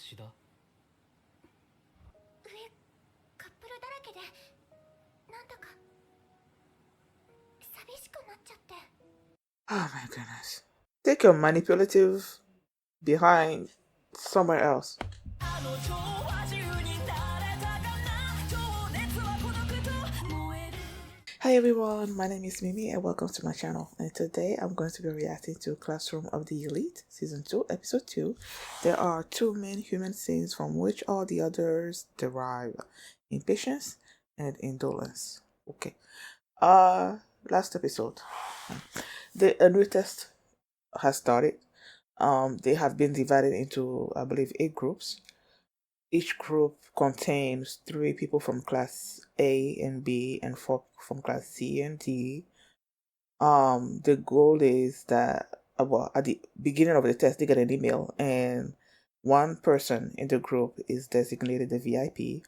カップルだらけでなんだか寂しくなっちゃって。 Oh my goodness. Take your manipulative behind somewhere else. Hi everyone, my name is Mimi and welcome to my channel. And today I'm going to be reacting to Classroom of the Elite Season 2 Episode 2. There are two main human scenes from which all the others derive: impatience and indolence. Okay. Last episode, a new test has started. They have been divided into, I believe, 8 groups. Each group contains 3 people from class A and B and 4 from class C and D. The goal is that, well, at the beginning of the test, they get an email, and one person in the group is designated the VIP.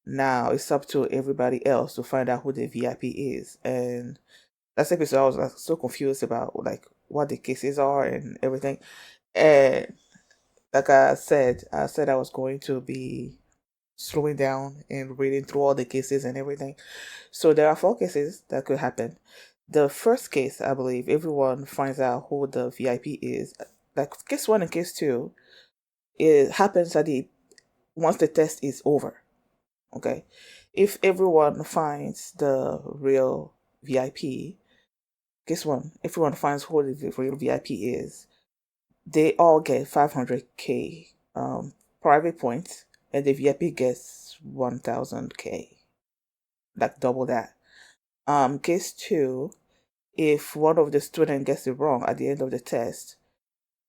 Now it's up to everybody else to find out who the VIP is. And last episode, I was like, so confused about like what the cases are and everything. And like I said I was going to be slowing down and reading through all the cases and everything. So there are 4 cases that could happen. The first case, I believe, everyone finds out who the VIP is. Like case 1 and case 2, it happens once the test is over. Okay, if everyone finds the real VIP, case 1, everyone finds who the real VIP is, they all get 500k private points, and the VIP gets 1000k, like double that. Case 2, if one of the students gets it wrong at the end of the test,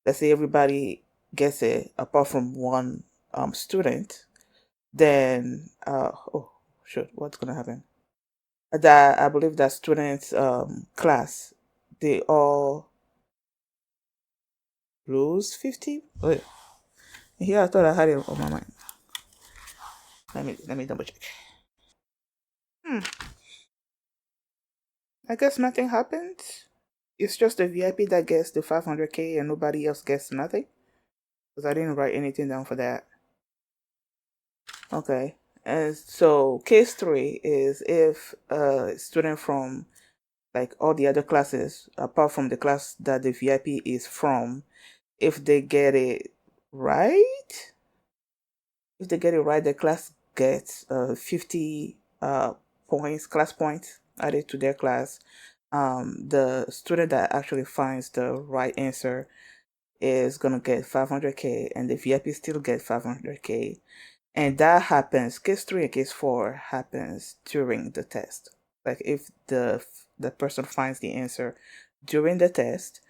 let's say everybody gets it apart from one student, then oh shoot, what's gonna happen? That I believe that student's class, they all lose 50. Wait, here I thought I had it on my mind. Let me double check. I guess nothing happened. It's just the VIP that gets the 500k and nobody else gets nothing. Because I didn't write anything down for that. Okay. And so case 3 is if a student from like all the other classes, apart from the class that the VIP is from, if they get it right, the class gets 50 points, class points added to their class. The student that actually finds the right answer is gonna get 500k, and the VIP still get 500k. And that happens, case 3 and case 4 happens during the test. Like if the person finds the answer during the test,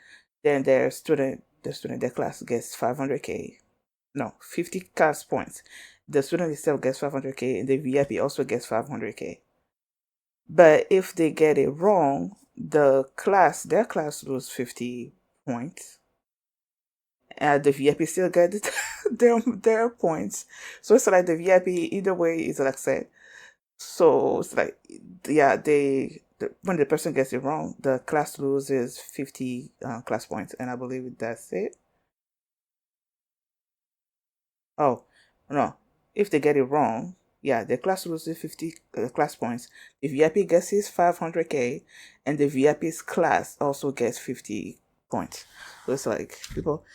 then their class gets 500k. No, 50 class points. The student itself gets 500k, and the VIP also gets 500k. But if they get it wrong, their class loses 50 points, and the VIP still get their points. So it's like the VIP either way is like said. So it's like, yeah, when the person gets it wrong, the class loses 50 class points, and I believe that's it. Oh no, if they get it wrong, yeah, the class loses 50 class points. The VIP gets his 500k, and the VIP's class also gets 50 points. So it's like, people,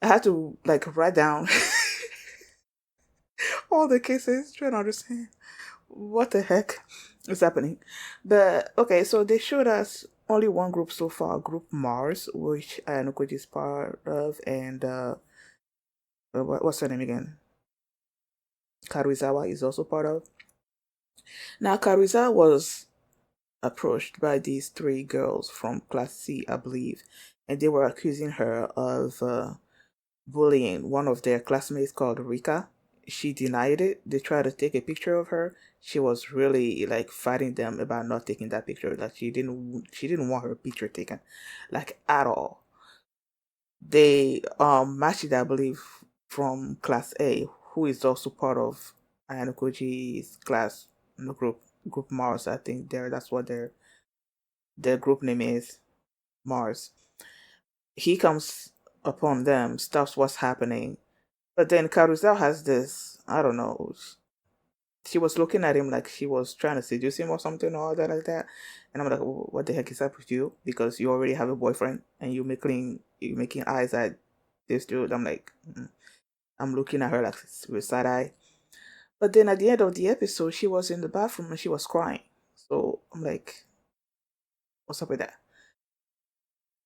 I had to like write down all the cases, trying to understand what the heck is happening. But okay, so they showed us only one group so far, Group Mars, which Ayanoko is part of, and what's her name again? Karuizawa is also part of. Now, Karuizawa was approached by these 3 girls from Class C, I believe, and they were accusing her of bullying one of their classmates called Rika. She denied it. They tried to take a picture of her. She was really like fighting them about not taking that picture. Like she didn't want her picture taken, like at all. They matched, I believe, from Class A, who is also part of Ayanokoji's class in the group Mars. I think that's what their group name is, Mars. He comes upon them, stops what's happening, But then Carousel has this, I don't know. She was looking at him like she was trying to seduce him or something or other like that. And I'm like, "Oh, what the heck is up with you? Because you already have a boyfriend and you making eyes at this dude." I'm like, I'm looking at her like with side eye. But then at the end of the episode, she was in the bathroom and she was crying. So I'm like, what's up with that?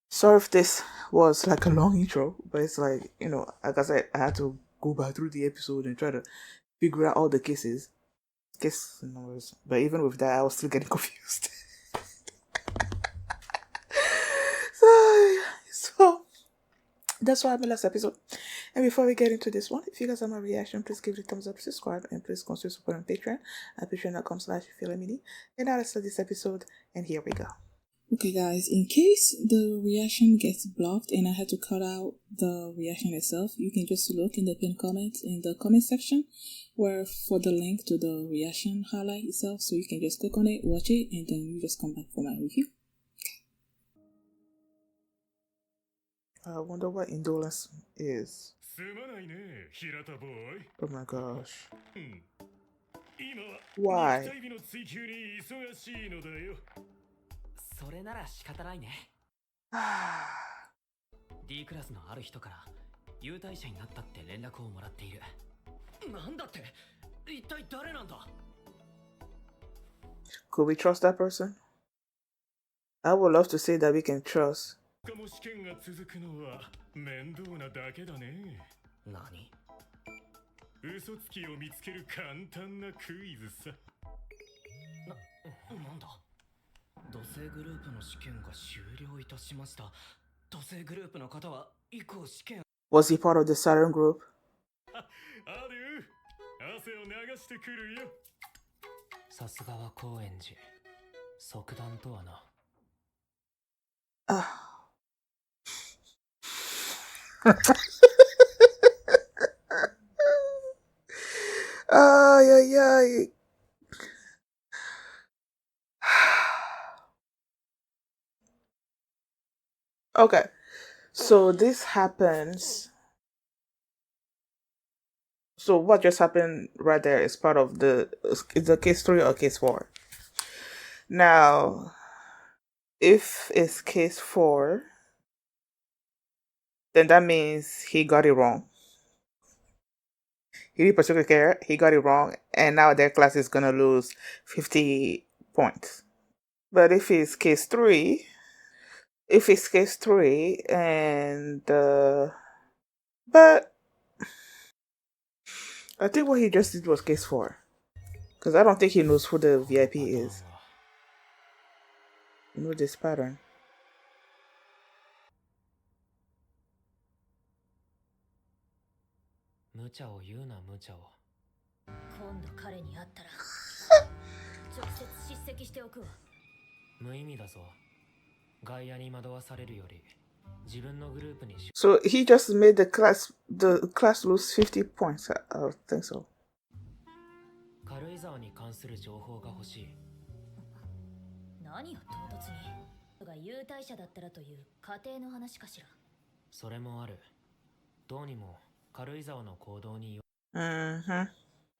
Sorry if this was like a long intro, but it's like, like I said, I had to go back through the episode and try to figure out all the cases. Case numbers. But even with that, I was still getting confused. so that's why I made last episode. And before we get into this one, if you guys have my reaction, please give it a thumbs up, subscribe, and please consider support on Patreon at patreon.com/feelmini. And now let's start this episode, and here we go. Okay guys, in case the reaction gets blocked and I had to cut out the reaction itself, you can just look in the pinned comment in the comment section where for the link to the reaction highlight itself, so you can just click on it, watch it, and then you just come back for my review. I wonder what indolence is. Oh my gosh. Why? それなら仕方ないね。D クラスのある人から優待者になったって連絡をもらっている。なんだって？一体誰なんだ？ Could we trust that person? I would love to say that we can trust. 試験が続くのは面倒なだけだね。何？嘘つきを見つける簡単なクイズさ。なんだ？土星グループの試験が終了いたしました。土星グループの方は以降試験。Was he part of the Saturn group? ある。汗を流してくるよ。さすがは高円寺。即断とはな。Ay, ay, ay. Okay, so this happens. So what just happened right there is part of is the case 3 or case 4. Now, if it's case 4, then that means he got it wrong. He didn't particularly care. He got it wrong, and now their class is gonna lose 50 points. But if it's case 3, and but I think what he just did was case 4, because I don't think he knows who the VIP is. You know this pattern. 無茶を言うな無茶を。今度彼に会ったら直接叱責しておくわ。無意味だぞ。外野に惑わされるより自分のグループに。 So he just made the class lose 50 points. I think so. 軽井沢に関する情報が欲しい。何よ唐突に。が優待者だったらという家庭の話かしら。それもある。どうにも軽井沢の行動によ。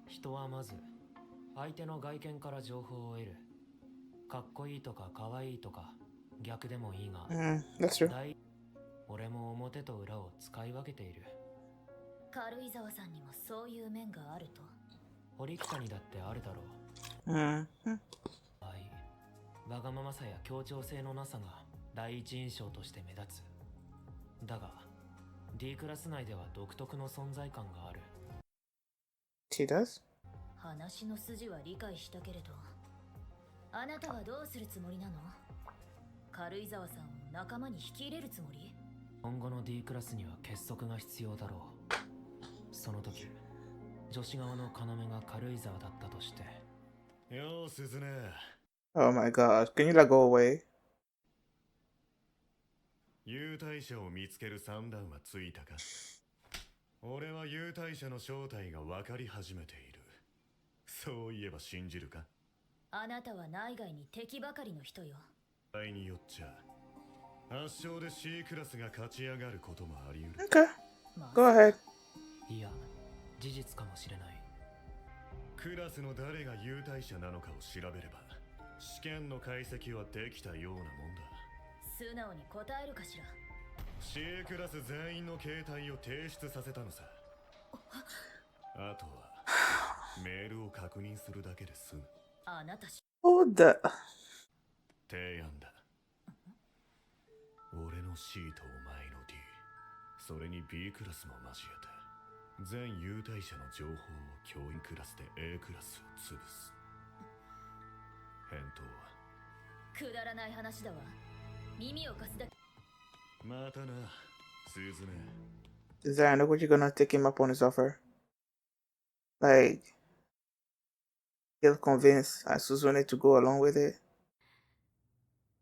人はまず相手の外見から情報を得る。かっこいいとかかわいいとか逆でもいいが、That's true. 俺も表と裏を使い分けている。軽井沢さんにもそういう面があると。堀北にだってあるだろう。わがままさや協調性のなさが第一印象として目立つ。だが D クラス内では独特の存在感がある。She does? 話の筋は理解したけれど、あなたはどうするつもりなの？軽井沢さんを仲間に引き入れるつもり？今後の D クラスには結束が必要だろう。その時女子側の要が軽井沢だったとして。よう鈴音。Oh my god, can you like go away? 優待者を見つける算段はついたか？俺は優待者の正体が分かり始めている。そういえば信じるか？あなたは内外に敵ばかりの人よ。場合によっちゃ圧勝で C クラスが勝ち上がることもあり得る。Okay, go ahead. いや、事実かもしれない。クラスの誰が優待者なのかを調べれば試験の解析はできたようなもんだ。素直に答えるかしら。 C クラス全員の携帯を提出させたのさ。あとはメールを確認するだけで済む。あなたし Hold up. 提案だ。俺の C とお前の D、 それに B クラスも交えて全優待者の情報を教員クラスで A クラスを潰す。返答は？くだらない話だわ。耳を貸すだけ。またな、スズメ。 Desire, look what you're gonna take him up on his offer. Like, he'll convince Suzune to go along with it.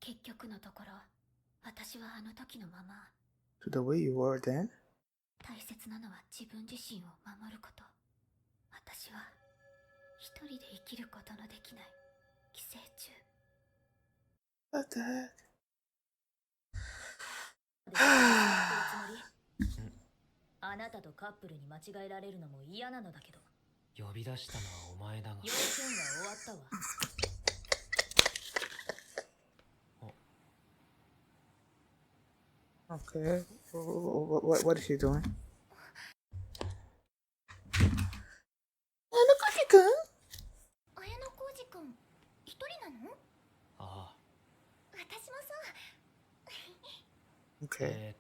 結局のところ、私はあの時のまま。 To the way you were then. 大切なのは自分自身を守ること。私は一人で生きることのできない寄生虫。 What the heck? あなたとカップルに間違えられるのも嫌なのだけど。呼び出したのはお前だが。要件は終わったわ。Okay. What is she doing? 綾野浩二君、一人なの？ああ。私もそう。 Okay.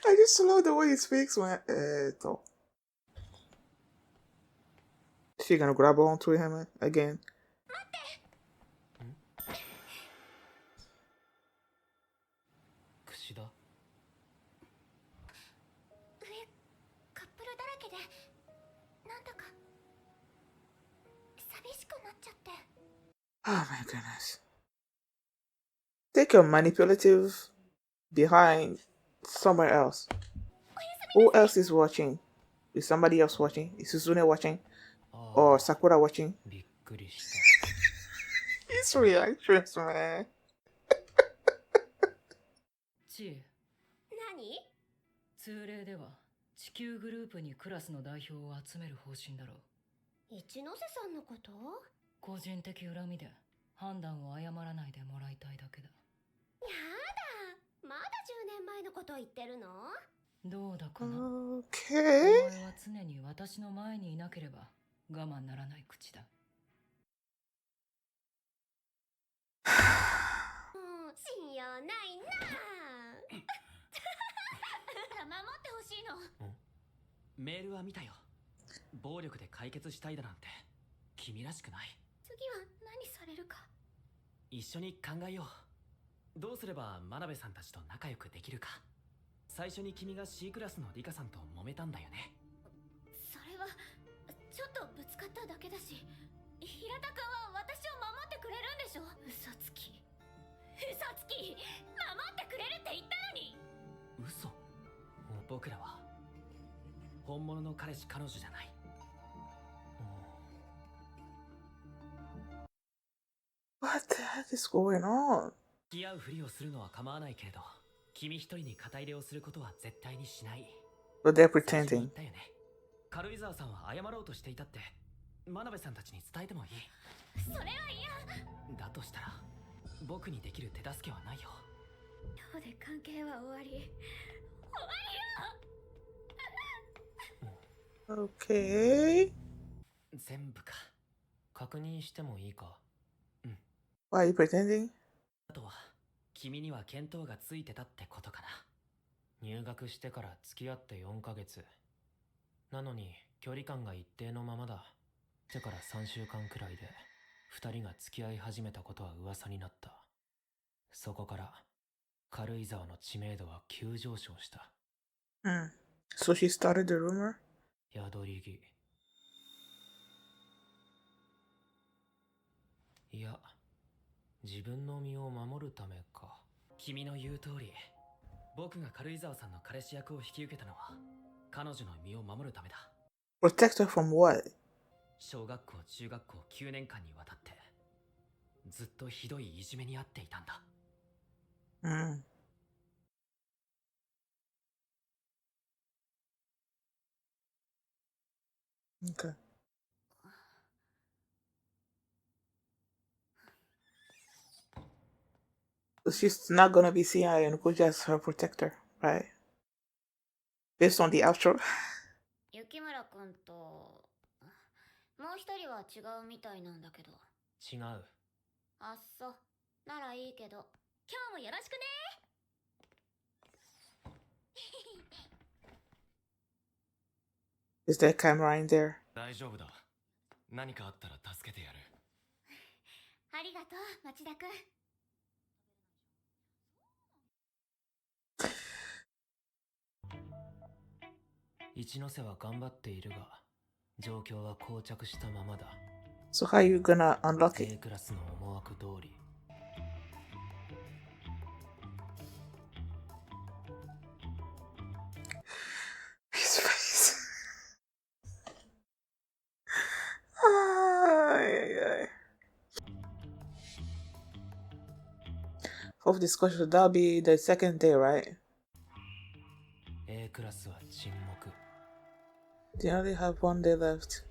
I I just love the way he speaks when she gonna grab onto him again. 串だ。上、カップルだらけで、なんだか寂しくなっちゃって。 Oh my goodness. Take your manipulative behind somewhere else. Who else is watching? Is somebody else watching? Is Suzune watching? Or Sakura watching? びっくりした。 His reactions, man. チー、何？通例では地球グループにクラスの代表を集める方針だろう。一ノ瀬さんのこと？個人的恨みで判断を誤らないでもらいたいだけだ。やだ、まだ10年前のこと言ってるの？どうだかな。お Okay. 前は常に私の前にいなければ我慢ならない口だ。信用ないな。守ってほしいの。メールは見たよ。暴力で解決したいだなんて君らしくない。次は何されるか。一緒に考えよう。どうすれば真鍋さんたちと仲良くできるか。最初に君が C クラスのリカさんと揉めたんだよね。それはちょっとぶつかっただけだし、平田君は私を守ってくれるんでしょ。嘘つき、嘘つき、守ってくれるって言ったのに。嘘。僕らは本物の彼氏彼女じゃない。What the heck is going on? 付き合うふりをするのは構わないけれど、君一人に肩入れをすることは絶対にしない。 But they're 最初に言 pretending. ったよね。軽井沢さんは謝ろうとしていたって真鍋さんたちに伝えてもいい。それは嫌。だとしたら僕にできる手助けはないよ。今日で関係は終わり。終わりよ。 Okay. 全部か。確認してもいいか。Why are you pretending? あとは君には見当がついてたってことかな。入学してから付き合って4ヶ月なのに距離感が一定のままだ。てから3週間くらいで2人が付き合い始めたことは噂になった。そこから軽井沢の知名度は急上昇した。So she started the rumor? 宿り木。いや、自分の身を守るためか。君の言う通り、僕が軽井沢さんの彼氏役を引き受けたのは彼女の身を守るためだ。 Protect her from what? 小学校中学校9年間にわたってずっとひどいいじめにあっていたんだ。Okay. So she's not gonna be seeing Ayanukoji as her protector, right? Based on the outro. 雪村くんともう一人は違うみたいなんだけど。違う。あっそ、ならいいけど今日もよろしくね。Is there a camera in there? 大丈夫だ。何かあったら助けてやる。ありがとう町田くん。一ノ瀬は頑張っているが、状況は膠着したままだ。So how are you gonna unlock it? A クラスの思惑通り。His face. Ay, ay, ay. Fourth discussion, that'll be the second day, right? A クラスは沈黙。They only have one day left.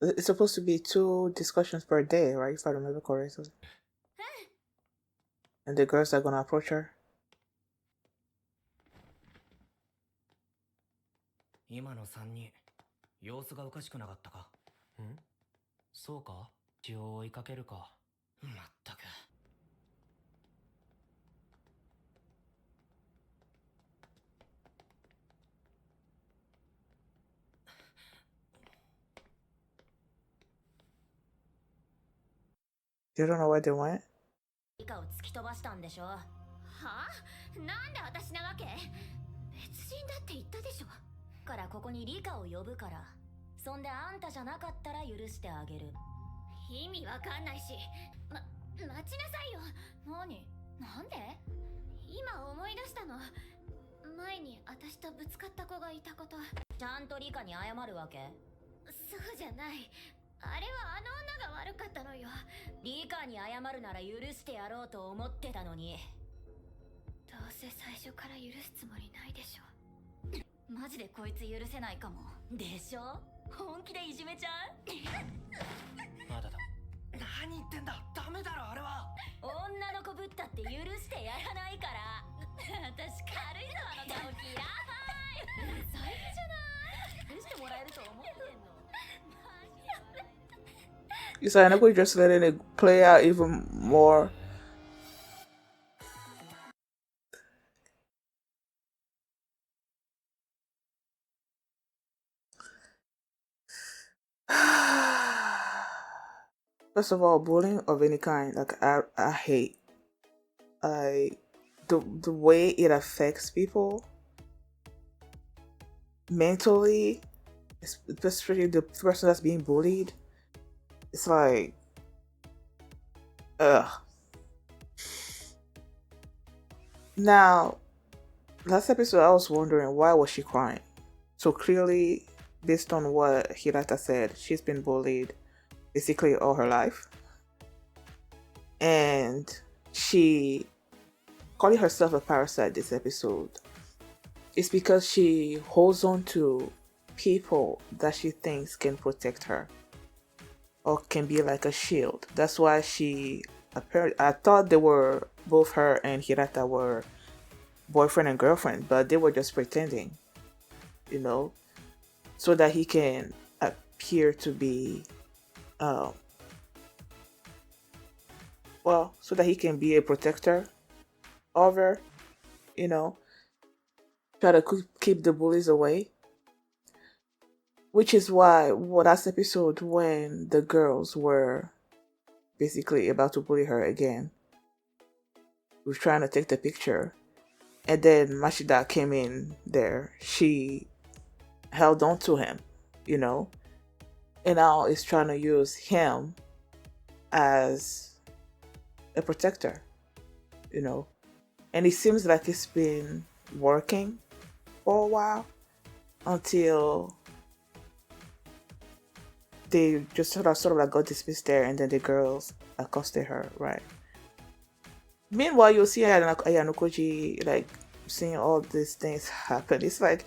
It's supposed to be 2 discussions per day, right? If I remember correctly. And the girls are gonna approach her. 今の3人、様子がおかしくなかったか？ん？そうか？血を追いかけるか。まったく。You don't know where they went? リカを突き飛ばしたんでしょ。はあ？なんで私なわけ？別人だって言ったでしょ。からここにリカを呼ぶから。そんであんたじゃなかったら許してあげる。意味わかんないし。待ちなさいよ。何？なんで？今思い出したの。前に私とぶつかった子がいたこと。ちゃんとリカに謝るわけ？そうじゃない。あれはあの女が悪かったのよ。リカに謝るなら許してやろうと思ってたのに。どうせ最初から許すつもりないでしょ。マジでこいつ許せないかも。でしょ？本気でいじめちゃう？まだだ。何言ってんだ。ダメだろあれは。女の子ぶったって許してやらないから。私軽いぞあの顔嫌い。最悪じゃない？許してもらえると思ってんの？ You said I'm just letting it play out even more. First of all, bullying of any kind, like I hate. The way it affects people mentally, especially the person that's being bullied. It's like, ugh. Now, last episode I was wondering why was she crying? So clearly, based on what Hirata said, she's been bullied basically all her life. And she calling herself a parasite this episode is because she holds on to people that she thinks can protect her or can be like a shield. That's why she apparently, I thought they were, both her and Hirata were boyfriend and girlfriend, but they were just pretending, you know, so that he can appear to be so that he can be a protector of her, you know, try to keep the bullies away. Which is why last episode when the girls were basically about to bully her again, was trying to take the picture, and then Mashida came in there, she held on to him, you know, and now is trying to use him as a protector, you know, and it seems like it's been working for a while until they just sort of like got dismissed there, and then the girls accosted her, right? Meanwhile, you'll see Ayanokoji like seeing all these things happen. It's like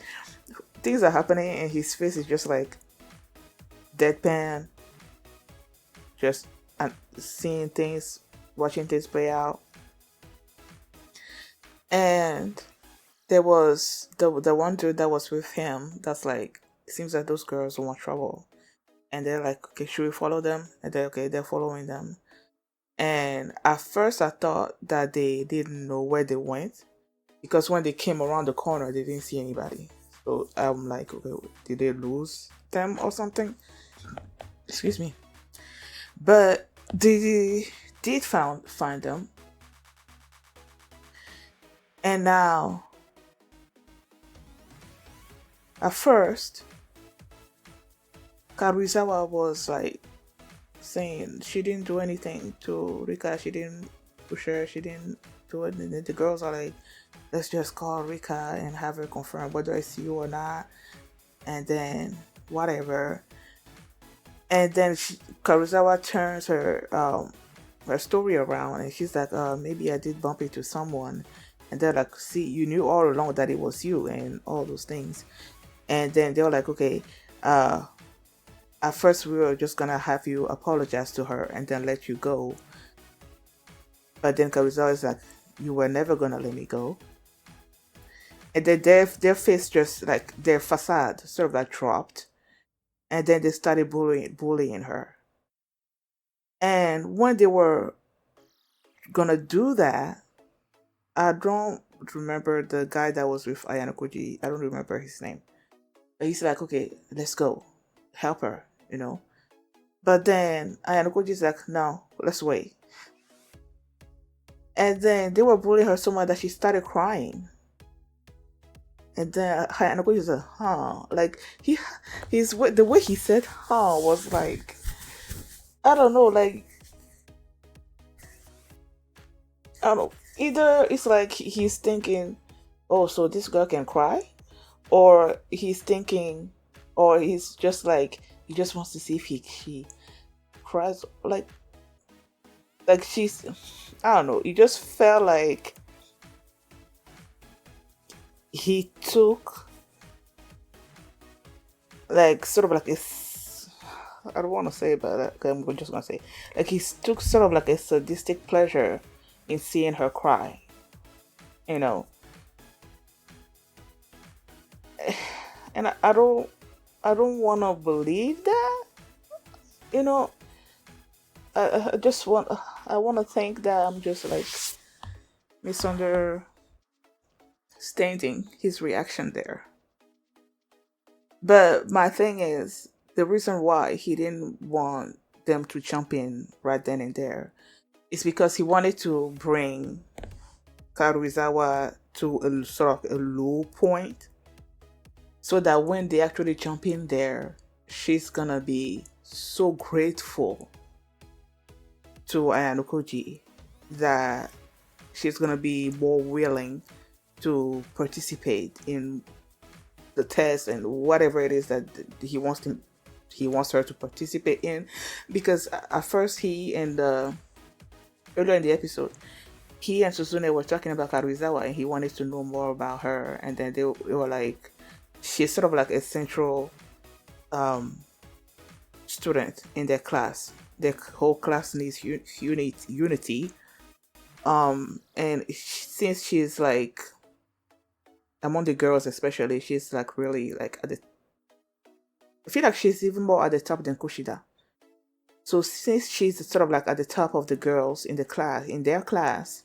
things are happening and his face is just like deadpan, just seeing things, watching things play out. And there was the one dude that was with him that's like, it seems like those girls want trouble. And they're like, okay, should we follow them? And they're okay, they're following them. And at first I thought that they didn't know where they went, because when they came around the corner they didn't see anybody. So I'm like, okay, did they lose them or something? Excuse me. But they did find them. And now, at first, Karuizawa was like saying she didn't do anything to Rika, she didn't push her, she didn't do it. And the girls are like, let's just call Rika and have her confirm whether it's you or not, and then whatever. And then Karuizawa turns her story around, and she's like, maybe I did bump into someone. And they're like, see, you knew all along that it was you and all those things. And then they were like, okay, at first we were just gonna have you apologize to her and then let you go. But then Karuizawa is like, you were never gonna let me go. And then their face just like, their facade sort of like dropped. And then they started bullying her. And when they were gonna do that, I don't remember the guy that was with Ayano Koji. I don't remember his name. But he's like, okay, let's go. Help her, you know. But then Ayano Koji's like, no, let's wait. And then they were bullying her so much that she started crying. And then Ayano Koji's like, huh. Like, the way he said, huh, was like, I don't know, like, I don't know. Either it's like he's thinking, oh, so this girl can cry, or he's thinking, or he's just like, he just wants to see if she cries, like she's, I don't know. It just felt like he took like sort of like I don't want to say, but I'm just gonna say, like he took sort of like a sadistic pleasure in seeing her cry, you know. And I don't want to believe that, you know. I want to think that I'm just like misunderstanding his reaction there. But my thing is, the reason why he didn't want them to jump in right then and there is because he wanted to bring Karuizawa to a sort of a low point, so that when they actually jump in there, she's gonna be so grateful to Ayano Koji that she's gonna be more willing to participate in the test and whatever it is that he wants her to participate in. Because at first earlier in the episode, he and Suzune were talking about Karuizawa and he wanted to know more about her, and then they were like, she's sort of like a central student in their class. Their whole class needs unity. And since she's like, among the girls especially, she's like really like I feel like she's even more at the top than Kushida. So since she's sort of like at the top of the girls in their class,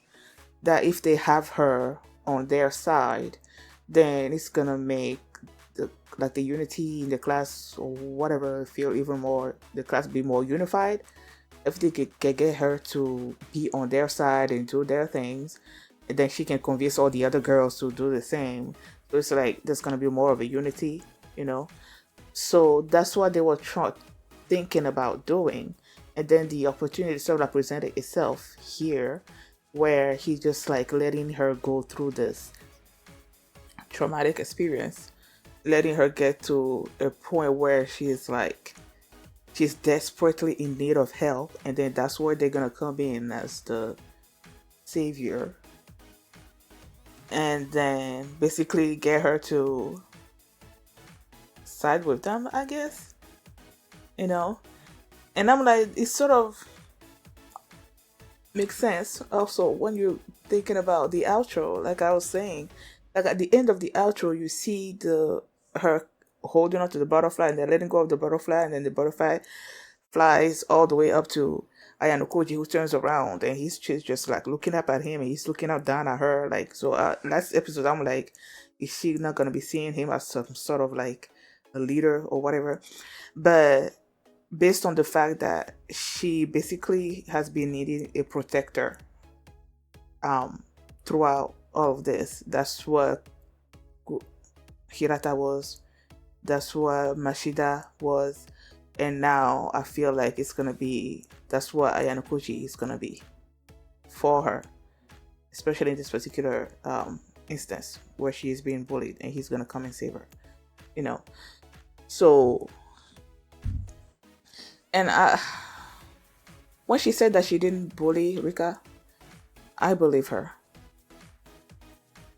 that if they have her on their side, then it's gonna make the unity in the class or whatever feel even more, the class be more unified. If they can get her to be on their side and do their things, and then she can convince all the other girls to do the same. So it's like there's gonna be more of a unity, you know. So that's what they were thinking about doing. And then the opportunity sort of presented itself here, where he's just like letting her go through this traumatic experience, letting her get to a point where she's desperately in need of help, and then that's where they're gonna come in as the savior, and then basically get her to side with them, I guess. You know? And I'm like, it sort of makes sense also when you're thinking about the outro, like I was saying. Like at the end of the outro, you see her holding on to the butterfly and then letting go of the butterfly, and then the butterfly flies all the way up to Ayano Koji, who turns around and she's just like looking up at him and he's looking up down at her. Like, so last episode, I'm like, is she not going to be seeing him as some sort of like a leader or whatever? But based on the fact that she basically has been needing a protector throughout all of this, that's what Hirata was, that's what Mashida was, and now I feel like that's what Ayano Koji is gonna be for her, especially in this particular instance where she is being bullied and he's gonna come and save her, you know. So, and when she said that she didn't bully Rika, I believe her,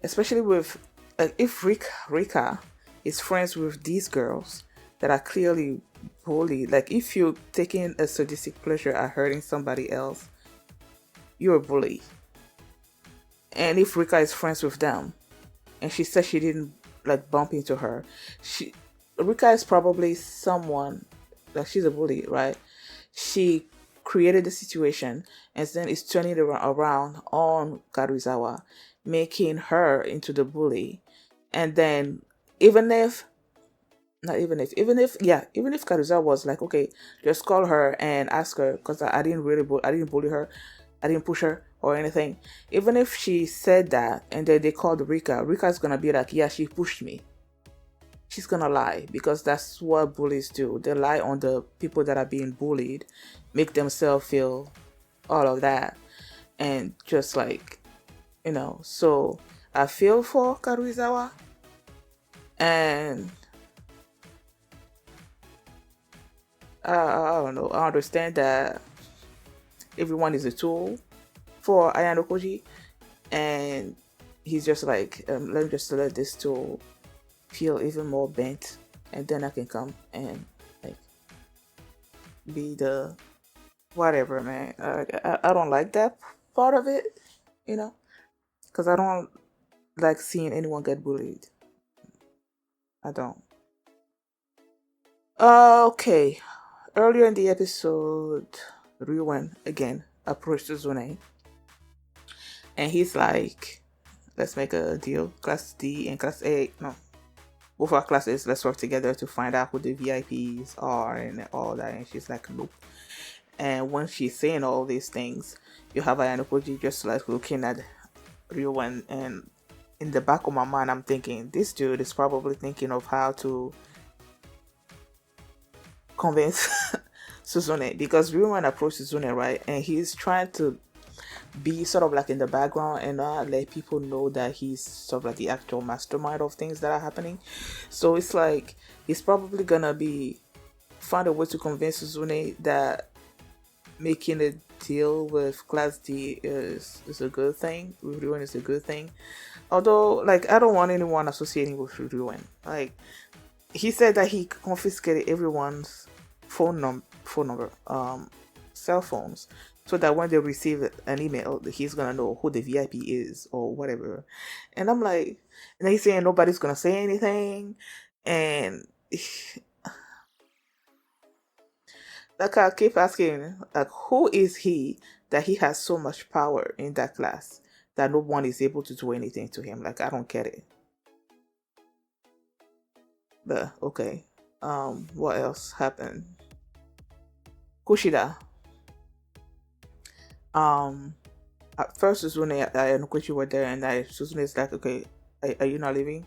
especially with if Rika is friends with these girls that are clearly bullied. Like, if you're taking a sadistic pleasure at hurting somebody else, you're a bully. And if Rika is friends with them and she says she didn't like bump into her, Rika is probably someone, like, she's a bully, right? She created the situation and then is turning it around on Karuizawa, making her into the bully. And then even if Karuizawa was like, okay, just call her and ask her, because I didn't bully her, I didn't push her or anything. Even if she said that and then they called Rika's gonna be like, yeah, she pushed me. She's gonna lie, because that's what bullies do. They lie on the people that are being bullied, make themselves feel all of that, and just like, you know. So I feel for Karuizawa, and I don't know. I understand that everyone is a tool for Ayano Koji, and he's just like, let me just let this tool feel even more bent, and then I can come and like be the whatever, man. I don't like that part of it, you know, because I don't like seeing anyone get bullied. I don't. Okay. Earlier in the episode, Ryuan again approached Zune, and he's like, let's make a deal. Class D and Class A, no, both our classes, let's work together to find out who the VIPs are and all that. And she's like, nope. And when she's saying all these things, you have Ayano Koji just like looking at Ryuan, and in the back of my mind, I'm thinking, this dude is probably thinking of how to convince Suzune, because Ryuan approached Suzune, right? And he's trying to be sort of like in the background and not let people know that he's sort of like the actual mastermind of things that are happening. So it's like he's probably gonna find a way to convince Suzune that making a deal with Class D is a good thing. With Ryuan is a good thing. Although, like, I don't want anyone associating with Ryuan. Like, he said that he confiscated everyone's phone number, cell phones, so that when they receive an email, he's gonna know who the VIP is or whatever. And I'm like, and he's saying nobody's gonna say anything, and like, I keep asking, like, who is he that he has so much power in that class that no one is able to do anything to him? Like, I don't get it. But okay, what else happened? Kushida. At first Suzune and Kochi were there, and Suzune is like, okay, are you not leaving?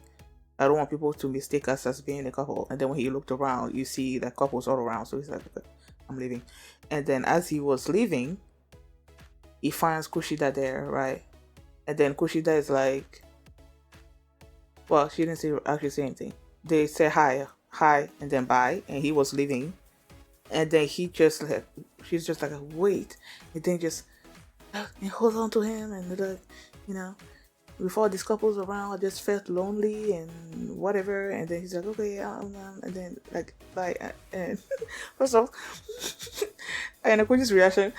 I don't want people to mistake us as being a couple. And then when he looked around, you see that couples all around, so he's like, okay, I'm leaving. And then as he was leaving, he finds Kushida there, right? And then Kushida is like, well, she didn't actually say anything. They said hi, and then bye, and he was leaving. And then she's just like, wait, and then just and hold on to him, and like, you know, with all these couples around, I just felt lonely and whatever. And then he's like, okay, and then like bye. And first off, and Akuji's reaction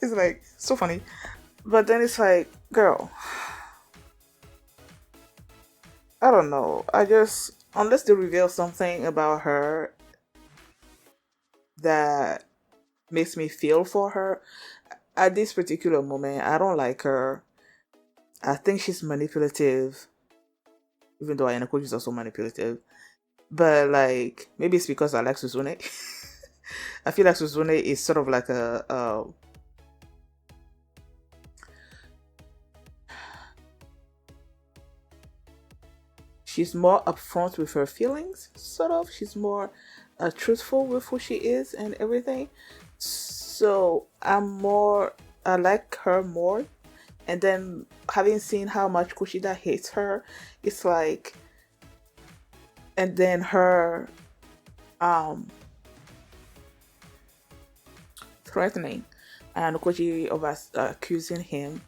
is like so funny, but then it's like, girl, I don't know. I just, unless they reveal something about her that makes me feel for her at this particular moment, I don't like her. I think she's manipulative, even though Ayana is also manipulative. But like, maybe it's because I like Suzune. I feel like Suzune is sort of like a she's more upfront with her feelings, sort of. She's more truthful with who she is and everything. So I like her more. And then having seen how much Kushida hates her, it's like, and then her threatening and Koji of us accusing him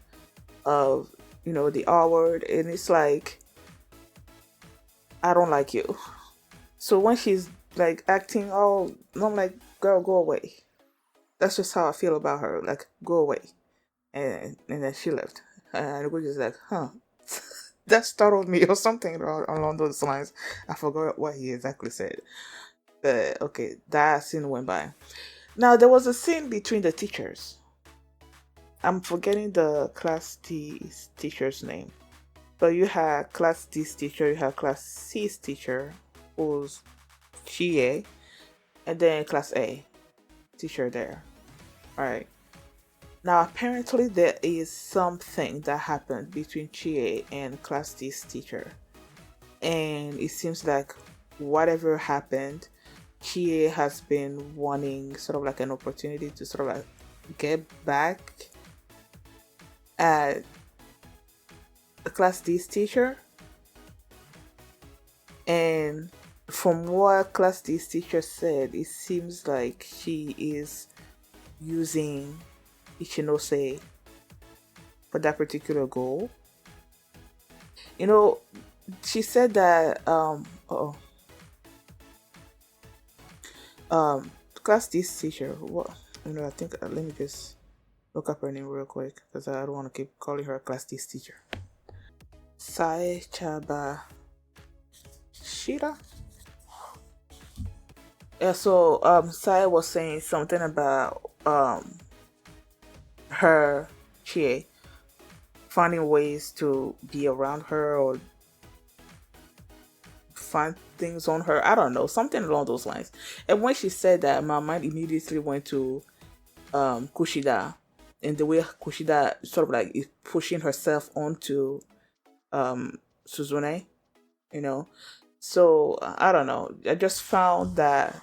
of, the R word, and it's like, I don't like you. So when she's like acting all, I'm like, girl, go away. That's just how I feel about her. Like, go away. And then she left. And Koji's like, huh. That startled me or something along those lines. I forgot what he exactly said. But okay, that scene went by. Now there was a scene between the teachers. I'm forgetting the class D's teacher's name. But you had class D's teacher, you had class C's teacher, who's Chie, and then class A teacher there. Alright. Now apparently there is something that happened between Chie and class D's teacher. And it seems like whatever happened, Chie has been wanting sort of like an opportunity to sort of like get back at the class D's teacher. And from what class D's teacher said, it seems like she is using Ichinose for that particular goal. She said that class D's teacher, I think let me just look up her name real quick because I don't want to keep calling her class D's teacher. Sae Chaba Shira. Yeah, so Sae was saying something about her Chie finding ways to be around her or find things on her. I don't know, something along those lines. And when she said that, my mind immediately went to Kushida and the way Kushida sort of like is pushing herself onto Suzune, So I don't know. I just found that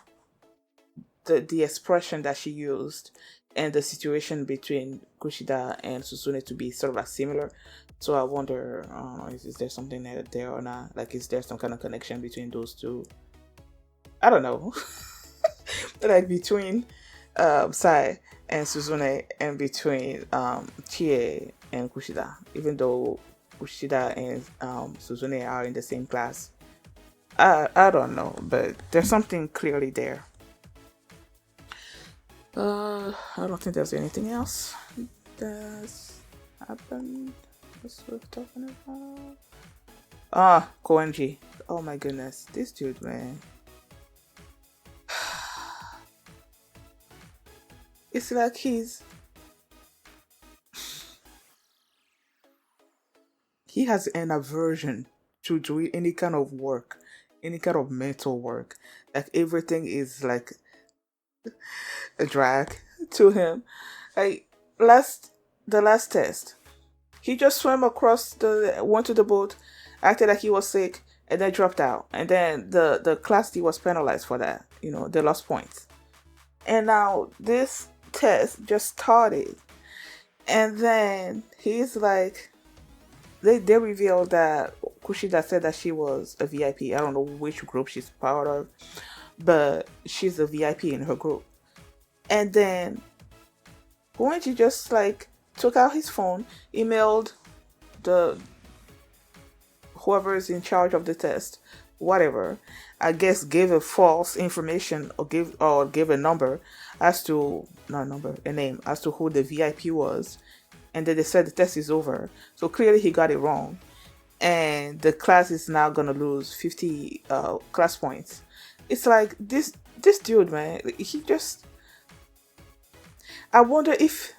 the expression that she used and the situation between Kushida and Suzune to be sort of like similar. So I wonder, is there something there or not? Like, is there some kind of connection between those two? I don't know. Like between Sae and Suzune and between Chie and Kushida. Even though Kushida and Suzune are in the same class. I don't know, but there's something clearly there. I don't think there's anything else that's happened. That's worth talking about. Koenji. Oh my goodness, this dude, man. It's like he has an aversion to doing any kind of work, any kind of mental work. Like everything is like a drag to him. Like the last test, he just went to the boat, acted like he was sick, and then dropped out. And then the class D was penalized for that. They lost points. And now this test just started, and then he's like, they revealed that Kushida said that she was a VIP. I don't know which group she's part of, but she's a VIP in her group. And then Goenji just like took out his phone, emailed the whoever is in charge of the test, whatever, I guess gave a false information or gave a number as to not a number, a name as to who the VIP was, and then they said the test is over. So clearly he got it wrong, and the class is now gonna lose 50 class points. It's like this dude, man. He just. I wonder if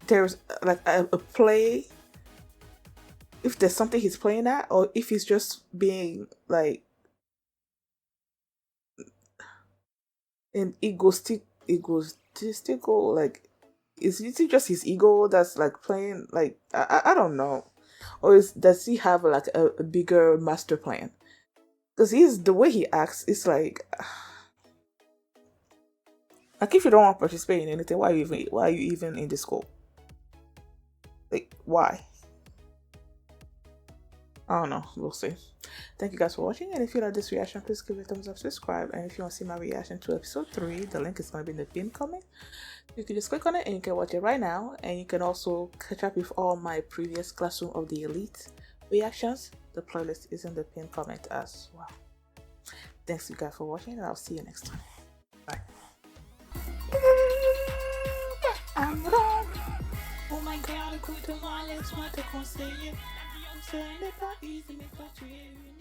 there's like a play. If there's something he's playing at, or if he's just being like an egotistical, like is it just his ego that's like playing? Like I don't know, or does he have like a bigger master plan? Because the way he acts, it's like if you don't want to participate in anything, why are you even in the school? Like why? I don't know. We'll see. Thank you guys for watching. And if you like this reaction, please give it a thumbs up, subscribe. And if you want to see my reaction to episode 3, the link is going to be in the pinned comment. You can just click on it and you can watch it right now. And you can also catch up with all my previous Classroom of the Elite reactions. The playlist is in the pinned comment as well. Thanks you guys for watching, and I'll see you next time. Bye. I'm wrong. Oh my god, I couldn't my legs, what I can't say it. Ce n'est pas easy, mais toi tu es une